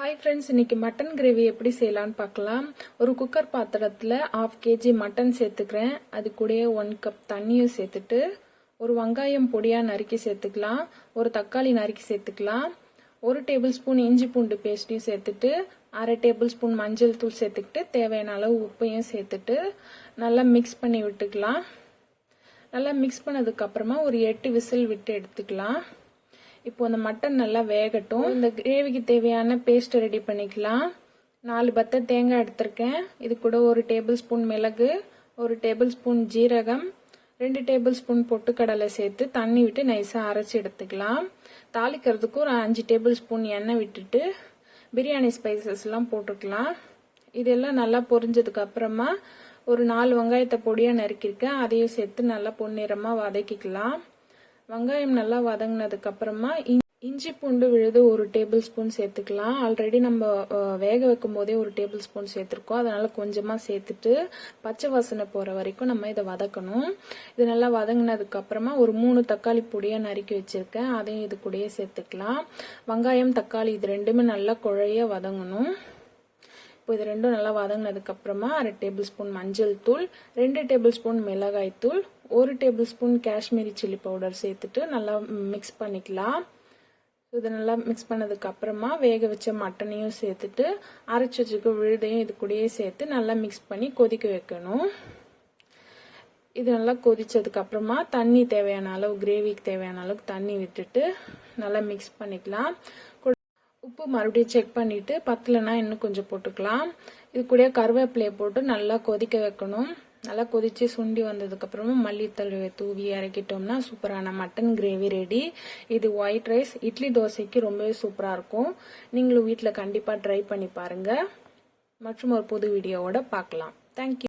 Hi friends, இன்னைக்கு mutton gravy எப்படி செய்யலாம்னு பார்க்கலாம். ஒரு குக்கர் பாத்திரத்துல 1/2 kg மட்டன் சேர்த்துக்கிறேன். அது கூடயே 1 கப் தண்ணியும் சேர்த்துட்டு ஒரு வெங்காயம் பொடியா நறுக்கி சேர்த்துக்கலாம். ஒரு தக்காளி நறுக்கி சேர்த்துக்கலாம். 1 டேபிள்ஸ்பூன் இஞ்சி பூண்டு பேஸ்ட்டையும் சேர்த்துட்டு 1/2 டேபிள்ஸ்பூன் மஞ்சள் தூள் சேர்த்துக்கிட்டு தேவையான அளவு உப்பையும் சேர்த்துட்டு நல்லா மிக்ஸ் பண்ணி விட்டுக்கலாம். நல்லா மிக்ஸ் பண்ணதுக்கு அப்புறமா ஒரு 8 விசில் விட்டு எடுத்துக்கலாம். இப்போ அந்த மட்டன் நல்லா வேகட்டும். இந்த கிரேவிக்கு தேவையான பேஸ்ட் ரெடி பண்ணிக்கலாம். 4 பத்த தேங்காய் எடுத்திருக்கேன். இது கூட 1 டேபிள்ஸ்பூன் மிளகு, 1 டேபிள்ஸ்பூன் ஜீரகம், 2 டேபிள்ஸ்பூன் பொட்டுக்கடலை சேர்த்து தண்ணி விட்டு நைஸாக அரைச்சி எடுத்துக்கலாம். தாளிக்கிறதுக்கு ஒரு 5 டேபிள்ஸ்பூன் எண்ணெய் விட்டுட்டு பிரியாணி ஸ்பைசஸ்லாம் போட்டுக்கலாம். இதெல்லாம் நல்லா பொரிஞ்சதுக்கு அப்புறமா ஒரு 4 வெங்காயத்தை பொடியாக நறுக்கியிருக்கேன். அதையும் சேர்த்து நல்லா பொன்னிறமாக வதக்கிக்கலாம். வெங்காயம் நல்லா வதங்கினதுக்கு அப்புறமா இஞ்சி பூண்டு விழுது 1 டேபிள்ஸ்பூன் சேர்த்துக்கலாம். ஆல்ரெடி நம்ம வேக வைக்கும் போதே 1 டேபிள்ஸ்பூன் சேர்த்துருக்கோம். அதனால கொஞ்சமா சேர்த்துட்டு பச்சை வாசனை போற வரைக்கும் நம்ம இதை வதக்கணும். இது நல்லா வதங்கினதுக்கு அப்புறமா ஒரு 3 தக்காளி பொடியா நறுக்கி வச்சிருக்கேன். அதையும் இது கூடயே சேர்த்துக்கலாம். வெங்காயம் தக்காளி இது ரெண்டுமே நல்லா குழைய வதங்கணும். இப்போ இது ரெண்டும் நல்லா வதங்கினதுக்கு அப்புறமா 1/2 டேபிள்ஸ்பூன் மஞ்சள் தூள், 2 டேபிள்ஸ்பூன் மிளகாய் தூள், 1 டேபிள்ஸ்பூன் காஷ்மீரி சில்லி பவுடர் சேர்த்துட்டு நல்லா மிக்ஸ் பண்ணிக்கலாம். இது நல்லா மிக்ஸ் பண்ணதுக்கு அப்புறமா வேக வச்ச மட்டனையும் சேர்த்துட்டு அரைச்சி வச்சுக்க விழுதையும் இது கூடயே சேர்த்து நல்லா மிக்ஸ் பண்ணி கொதிக்க வைக்கணும். இது நல்லா கொதிச்சதுக்கு அப்புறமா தண்ணி தேவையான அளவு, கிரேவிக்கு தேவையான அளவுக்கு தண்ணி விட்டுட்டு நல்லா மிக்ஸ் பண்ணிக்கலாம். உப்பு மறுபடியும் செக் பண்ணிட்டு பத்தலைன்னா இன்னும் கொஞ்சம் போட்டுக்கலாம். இது கூட கருவேப்பிலையை போட்டு நல்லா கொதிக்க வைக்கணும். நல்லா கொதிச்சு சுண்டி வந்ததுக்கு அப்புறமா மல்லித்தழை தூவி இறக்கிட்டோம்னா சூப்பரான மட்டன் கிரேவி ரெடி. இது ஒயிட் ரைஸ், இட்லி, தோசைக்கு ரொம்பவே சூப்பரா இருக்கும். நீங்களும் வீட்டில் கண்டிப்பா ட்ரை பண்ணி பாருங்க. மற்றும் ஒரு புது வீடியோவோட பார்க்கலாம். தேங்க்யூ.